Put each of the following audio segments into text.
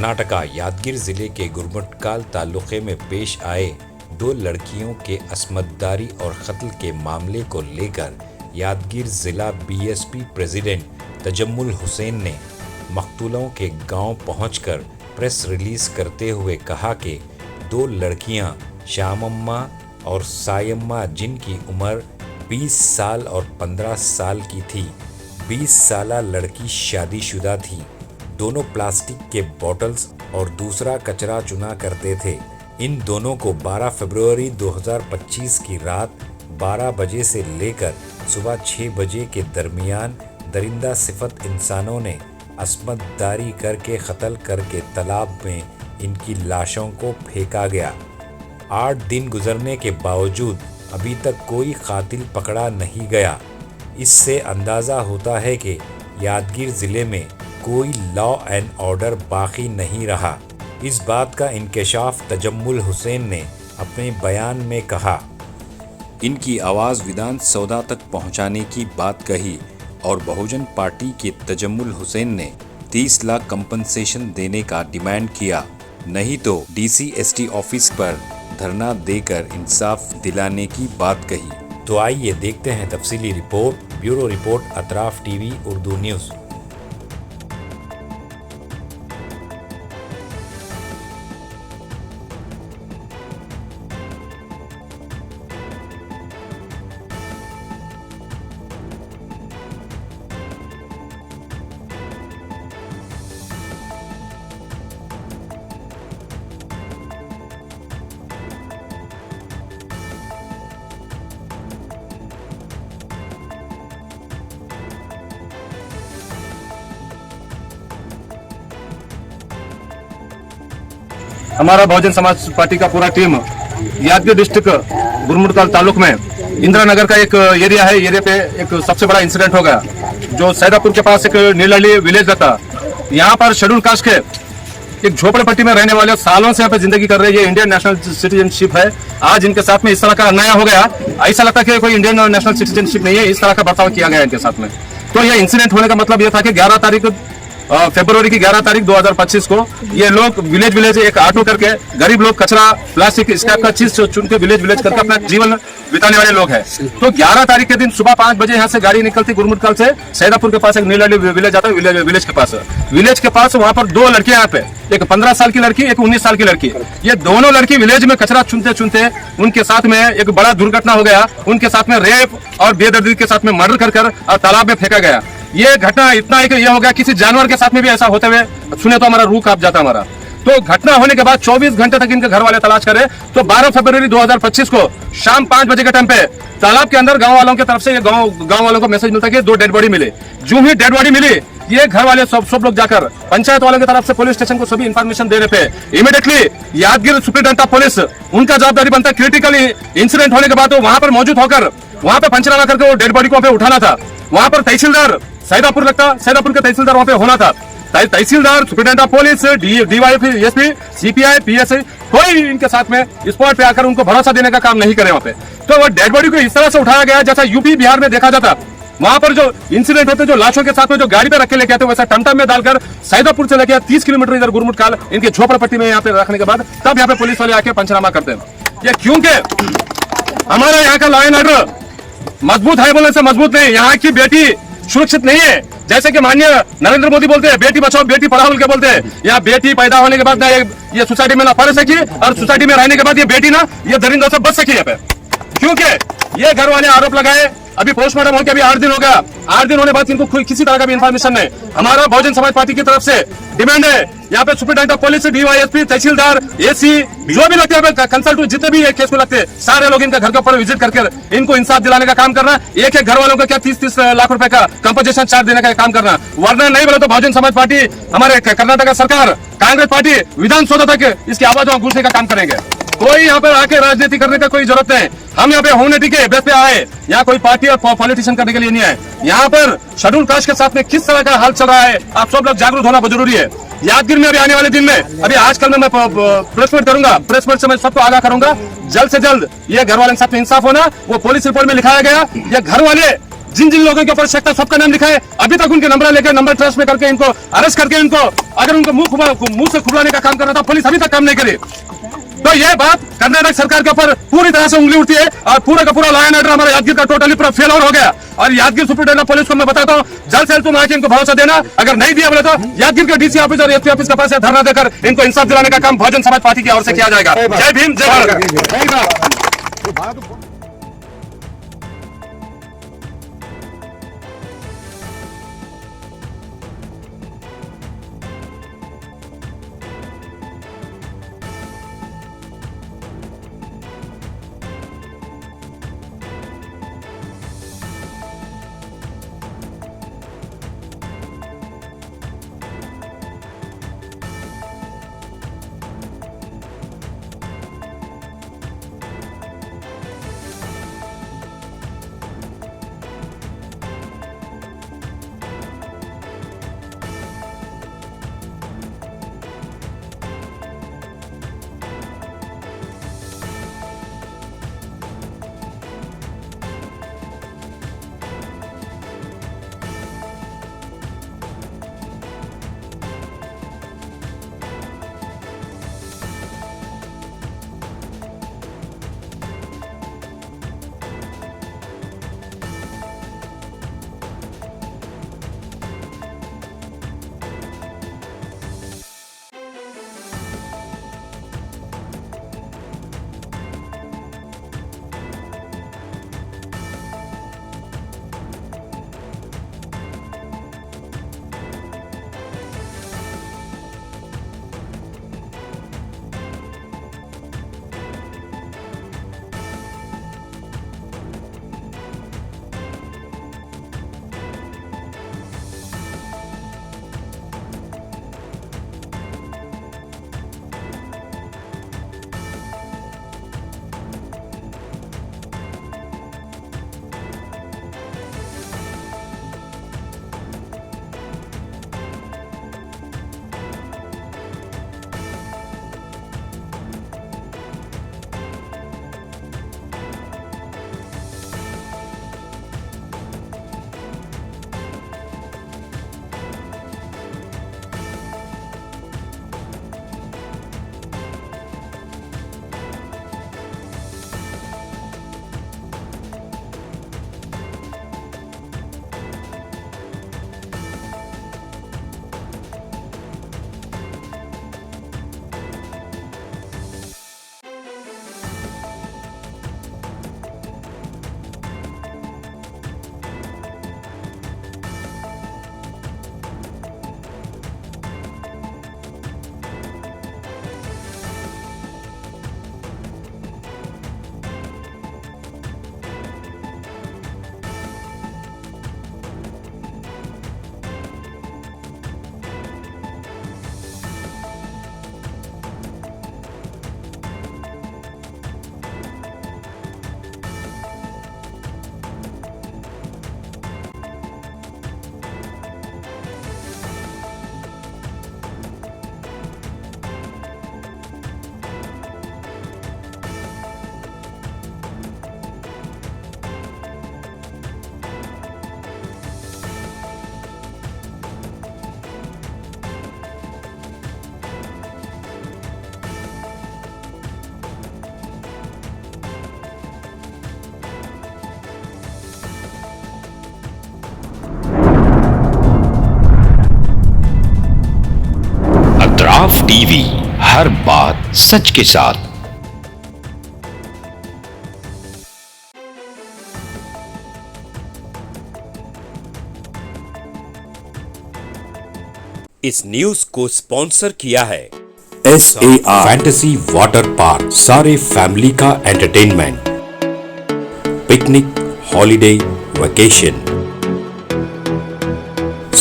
कर्नाटका यादगीर जिले के गुरमुटकाल तालुके में पेश आए दो लड़कियों के असमतदारी और कत्ल के मामले को लेकर यादगीर जिला बीएसपी प्रेसिडेंट तजम्मुल हुसैन ने मकतूलों के गांव पहुंचकर प्रेस रिलीज करते हुए कहा कि दो लड़कियां श्यामम्मा और सायम्मा जिनकी उम्र 20 साल और 15 साल की थी। 20 साला लड़की शादीशुदा थी। दोनों प्लास्टिक के बॉटल्स और दूसरा कचरा चुना करते थे। इन दोनों को 12 फरवरी 2025 की रात 12 बजे से लेकर सुबह 6 बजे के दरमियान दरिंदा सिफत इंसानों ने असमतदारी करके कत्ल करके तालाब में इनकी लाशों को फेंका गया। 8 दिन गुजरने के बावजूद अभी तक कोई कातिल पकड़ा नहीं गया। इससे अंदाज़ा होता है कि यादगीर ज़िले में कोई लॉ एंड ऑर्डर बाकी नहीं रहा। इस बात का इंकशाफ तजम्मुल हुसैन ने अपने बयान में कहा। इनकी आवाज़ विधान सौदा तक पहुंचाने की बात कही और बहुजन पार्टी के तजम्मुल हुसैन ने 30 लाख कंपनसेशन देने का डिमांड किया, नहीं तो डीसी एसटी ऑफिस पर धरना देकर इंसाफ दिलाने की बात कही। तो आइए देखते हैं तफसीली report. Bureau report, Atraf TV Urdu news. हमारा बहुजन समाज पार्टी का पूरा टीम यादगीर डिस्ट्रिक्ट गुरमुटकाल तालुक में इंदिरा नगर का एक एरिया है। एरिया पे एक सबसे बड़ा इंसिडेंट हो गया, जो सैदापुर के पास एक नीलहली विलेज रहता। यहाँ पर शेड्यूल कास्ट के एक झोपड़पट्टी में रहने वाले सालों से यहाँ पे जिंदगी कर रहे हैं। ये इंडियन नेशनल सिटीजनशिप है। आज इनके साथ में इस तरह का अन्याय हो गया। ऐसा लगता है कि कोई इंडियन नेशनल सिटीजनशिप नहीं है, इस तरह का बर्ताव किया गया इनके साथ में। तो ये इंसिडेंट होने का मतलब ये था कि 11 तारीख फरवरी की 11 तारीख 2025 को ये लोग विलेज एक ऑटो करके गरीब लोग कचरा प्लास्टिक इस टाइप का चीज चुन के विलेज करके अपना जीवन बिताने वाले लोग हैं। तो 11 तारीख के दिन सुबह 5 बजे यहाँ से गाड़ी निकलती गुरमुटकाल से सैदापुर के पास एक नीलहली विलेज आता है। विलेज के पास वहाँ पर दो लड़कियां यहाँ पे, एक 15 साल की लड़की, एक 19 साल की लड़की। ये दोनों लड़की विलेज में कचरा चुनते उनके साथ में एक बड़ा दुर्घटना हो गया। उनके साथ में रेप और बेदर्दी के साथ में मर्डर कर और तालाब में फेंका गया। ये घटना इतना है कि यह हो गया, किसी जानवर के साथ में भी ऐसा होते हुए सुने तो हमारा रूह कांप जाता हमारा। तो घटना होने के बाद 24 घंटे तक इनके घर वाले तलाश करे, तो 12 फरवरी 2025 को शाम 5 बजे के टाइम पे तालाब के अंदर गांव वालों की तरफ से ये गांव वालों को मैसेज मिलता है कि 2 डेड बॉडी मिले। जो ही डेड बॉडी मिली, ये घर वाले सब लोग जाकर पंचायत वालों की तरफ से पुलिस स्टेशन को सभी इन्फॉर्मेशन देने पे immediately Yadgir superintendent of police उनका जवाबदारी बनता है। क्रिटिकली इंसिडेंट होने के बाद तो वहां पर मौजूद होकर वहां पर पंचनामा करके वो डेड बॉडी को उठाना था। वहां पर तहसीलदार सैदापुर के तहसीलदार वहां पे होना था। Tehsildar, superintendent of police, DYSP, CPI, PSI, कोई इनके साथ में स्पॉट पे आकर उनको भरोसा देने का काम नहीं करे वहां पे। तो वो डेड बॉडी को इस तरह से उठाया गया जैसा यूपी बिहार में देखा जाता। वहां पर जो इंसिडेंट होते, जो लाशों के साथ में जो गाड़ी पे रख के लेके आते, वैसा टमटम में डालकर सैदापुर से लेके 30 किलोमीटर इधर गुरमुटकाल इनके झोपड़पट्टी में यहाँ पे रखने के बाद तब यहाँ पे पुलिस वाले आके पंचनामा करते हैं। ये क्योंकि हमारा यहाँ का लॉ एंड ऑर्डर मजबूत है बोलने से मजबूत नहीं, यहाँ की बेटी सुरक्षित नहीं है। जैसे कि माननीय नरेंद्र मोदी बोलते हैं बेटी बचाओ बेटी पढ़ाओ के बोलते हैं, यहाँ बेटी पैदा होने के बाद ना ये सोसाइटी में ना पढ़ सकी और सोसाइटी में रहने के बाद ये बेटी ना ये दरिंदों से बच सकी यहाँ पे। क्योंकि ये घर वाले आरोप लगाए, अभी पोस्टमार्टम होकर अभी 8 दिन हो गया। 8 दिन होने बाद इनको कोई किसी तरह का भी इन्फॉर्मेशन नहीं। हमारा बहुजन समाज पार्टी की तरफ से डिमांड है, यहाँ पे superintendent of police, DYSP, tehsildar, AC जो भी लगते हैं कंसल्टेंट जितने भी केस को लगते हैं, सारे लोग इनका घर के ऊपर विजिट करके इनको इंसाफ दिलाने का काम करना। एक घर वालों का क्या 30 लाख रुपए का कंपनसेशन चार्ज देने का काम करना। वरना नहीं बोले तो बहुजन समाज पार्टी, हमारे कर्नाटक सरकार, कांग्रेस पार्टी विधान सौदा तक इसकी आवाज गूंजने का काम करेंगे। कोई यहाँ पर आके राजनीति करने का कोई जरूरत नहीं। हम यहाँ पे ह्यूमैनिटी के बेस पे आए, यहाँ कोई पार्टी और पॉलिटिशियन करने के लिए नहीं आए। यहाँ पर शेड्यूल कास्ट के साथ में किस तरह का हाल चल रहा है, आप सब लोग जागरूक होना बहुत जरूरी है। यादगीर में अभी आने वाले दिन में, अभी आजकल में मैं प्रेस मीट करूंगा, प्रेस मीट से मैं सबको आगाह करूंगा। जल्द से जल्द ये घर वाले के साथ में इंसाफ होना, वो पुलिस रिपोर्ट में लिखाया गया। ये घर वाले जिन जिन लोगों के ऊपर शक था सबका नाम लिखा है। अभी तक उनके नंबर लेकर नंबर ट्रेस में करके इनको अरेस्ट करके इनको अगर उनको मुंह से खुलाने का काम कर रहा था, पुलिस अभी तक काम नहीं करी। तो ये बात कर्नाटक सरकार के ऊपर पूरी तरह से उंगली उठती है और पूरा का पूरा लॉ एंड ऑर्डर हमारा यादगीर का टोटली पूरा फेल हो गया। और यादगीर सुपरिटेंडेंट पुलिस को मैं बताता हूँ, जल्द से जल्द तुम आके इनको भरोसा देना। अगर नहीं दिया बोले तो यादगीर के डीसी ऑफिस और एसपी ऑफिस के पास धरना देकर इनको इंसाफ दिलाने का काम बहुजन समाज पार्टी की ओर से किया जाएगा। जय भीम, जय भारत। टीवी, हर बात सच के साथ। इस न्यूज को स्पॉन्सर किया है SAR फैंटेसी वाटर पार्क, सारे फैमिली का एंटरटेनमेंट, पिकनिक, हॉलिडे, वेकेशन,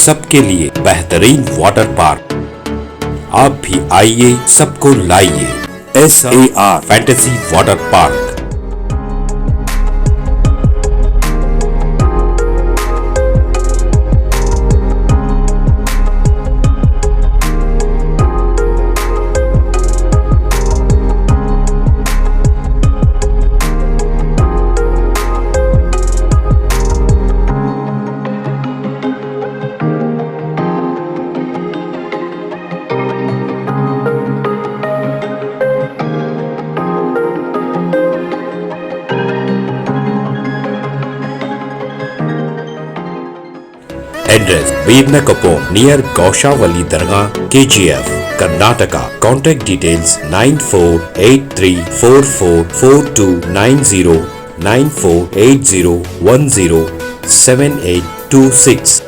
सबके लिए बेहतरीन वाटर पार्क। आप भी आइए, सबको लाइए। SAR fantasy water park. Address Veernakapur near Gaushavali Dargah, KGF, Karnataka. Contact details 9483444290 9480107826.